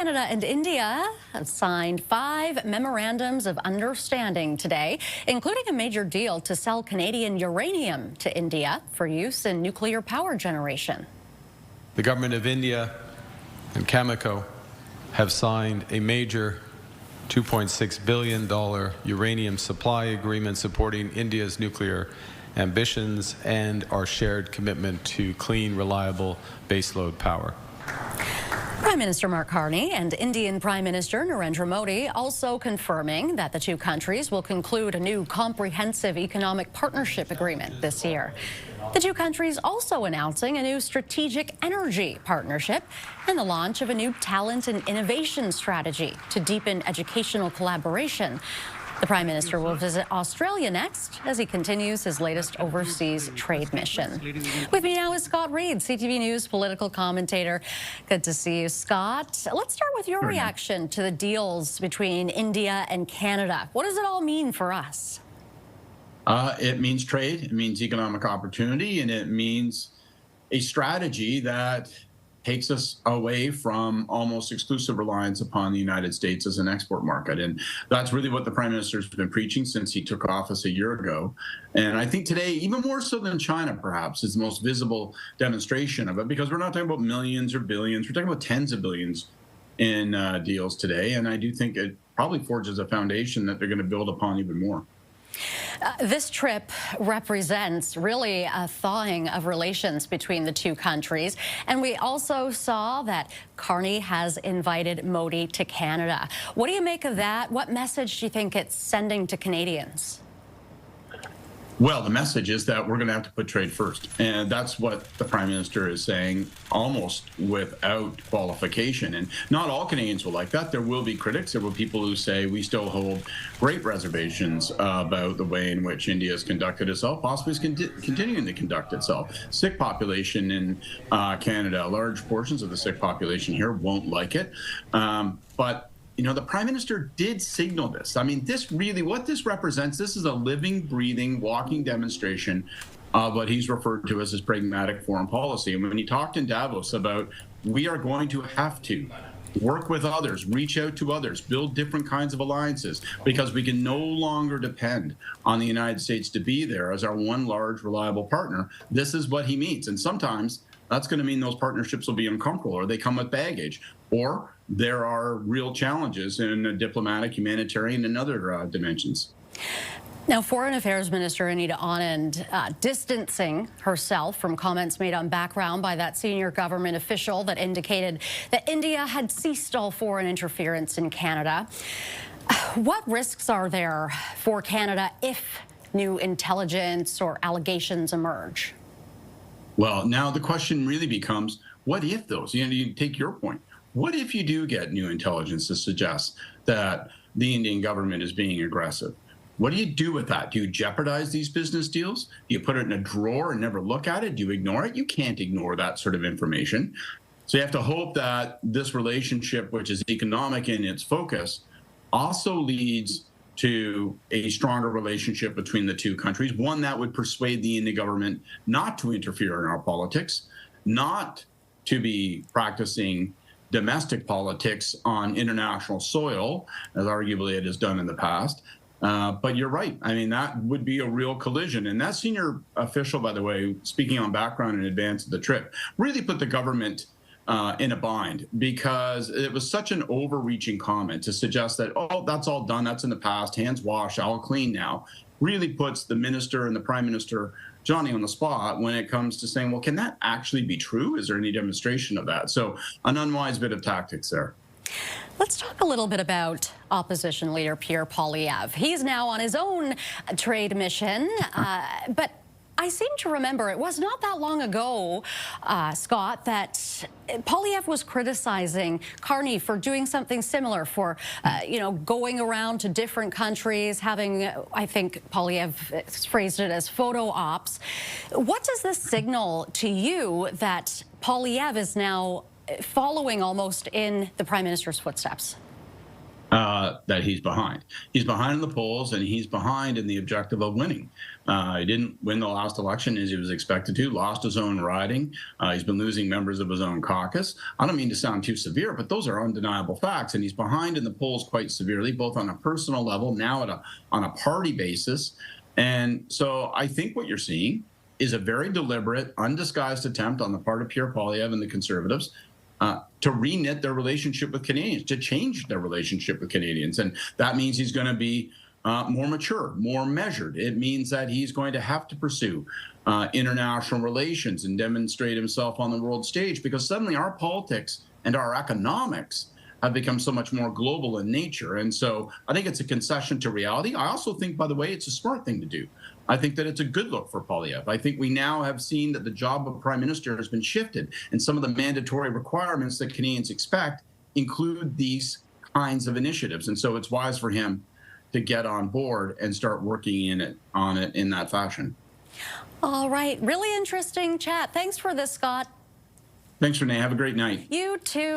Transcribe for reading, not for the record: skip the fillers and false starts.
Canada and India have signed 5 memorandums of understanding today, including a major deal to sell Canadian uranium to India for use in nuclear power generation. The government of India and Cameco have signed a major $2.6 billion uranium supply agreement supporting India's nuclear ambitions and our shared commitment to clean, reliable baseload power. Prime Minister Mark Carney and Indian Prime Minister Narendra Modi also confirming that the two countries will conclude a new comprehensive economic partnership agreement this year. The two countries also announcing a new strategic energy partnership and the launch of a new talent and innovation strategy to deepen educational collaboration. The Prime Minister will visit Australia next as he continues his latest overseas trade mission. With me now is Scott Reid, CTV News political commentator. Good to see you, Scott. Let's start with your reaction to the deals between India and Canada. What does it all mean for us? It means trade, it means economic opportunity, and it means a strategy that takes us away from almost exclusive reliance upon the United States as an export market. And that's really what the Prime Minister's been preaching since he took office a year ago. And I think today, even more so than China, perhaps, is the most visible demonstration of it, because we're not talking about millions or billions, we're talking about tens of billions in deals today. And I do think it probably forges a foundation that they're going to build upon even more. This trip represents really a thawing of relations between the two countries. And we also saw that Carney has invited Modi to Canada. What do you make of that? What message do you think it's sending to Canadians? Well, the message is that we're going to have to put trade first. And that's what the Prime Minister is saying almost without qualification. And not all Canadians will like that. There will be critics. There will be people who say we still hold great reservations about the way in which India has conducted itself, possibly is continuing to conduct itself. Sikh population in Canada, large portions of the Sikh population here won't like it. But you know, the Prime Minister did signal this. I mean, this really, what this represents, this is a living, breathing, walking demonstration of what he's referred to as his pragmatic foreign policy. And when he talked in Davos about we are going to have to work with others, reach out to others, build different kinds of alliances, because we can no longer depend on the United States to be there as our one large, reliable partner. This is what he means. And sometimes that's going to mean those partnerships will be uncomfortable, or they come with baggage, or there are real challenges in diplomatic, humanitarian, and other dimensions. Now, Foreign Affairs Minister Anita Anand distancing herself from comments made on background by that senior government official that indicated that India had ceased all foreign interference in Canada. What risks are there for Canada if new intelligence or allegations emerge? Well, now the question really becomes, what if those? You take your point. What if you do get new intelligence to suggest that the Indian government is being aggressive? What do you do with that? Do you jeopardize these business deals? Do you put it in a drawer and never look at it? Do you ignore it? You can't ignore that sort of information. So you have to hope that this relationship, which is economic in its focus, also leads to a stronger relationship between the two countries, one that would persuade the Indian government not to interfere in our politics, not to be practicing domestic politics on international soil, as arguably it has done in the past. But you're right. I mean, that would be a real collision. And that senior official, by the way, speaking on background in advance of the trip, really put the government in a bind, because it was such an overreaching comment to suggest that, oh, that's all done, that's in the past, hands washed, all clean now, really puts the minister and the Prime Minister Johnny on the spot when it comes to saying, well, can that actually be true? Is there any demonstration of that? So an unwise bit of tactics there. Let's talk a little bit about opposition leader Pierre Poilievre. He's now on his own trade mission, but I seem to remember it was not that long ago, Scott, that Poilievre was criticizing Carney for doing something similar, for, going around to different countries, having, I think Poilievre phrased it as photo ops. What does this signal to you that Poilievre is now following almost in the Prime Minister's footsteps? that he's behind. He's behind in the polls, and he's behind in the objective of winning. He didn't win the last election as he was expected to, lost his own riding. He's been losing members of his own caucus. I don't mean to sound too severe, but those are undeniable facts, and he's behind in the polls quite severely, both on a personal level, now on a party basis. And so I think what you're seeing is a very deliberate, undisguised attempt on the part of Pierre Poilievre and the Conservatives to reknit their relationship with Canadians, to change their relationship with Canadians. And that means he's going to be more mature, more measured. It means that he's going to have to pursue international relations and demonstrate himself on the world stage, because suddenly our politics and our economics have become so much more global in nature. And so I think it's a concession to reality. I also think, by the way, it's a smart thing to do. I think that it's a good look for Poilievre. I think we now have seen that the job of Prime Minister has been shifted, and some of the mandatory requirements that Canadians expect include these kinds of initiatives. And so it's wise for him to get on board and start working on it in that fashion. All right. Really interesting chat. Thanks for this, Scott. Thanks, Renee. Have a great night. You too.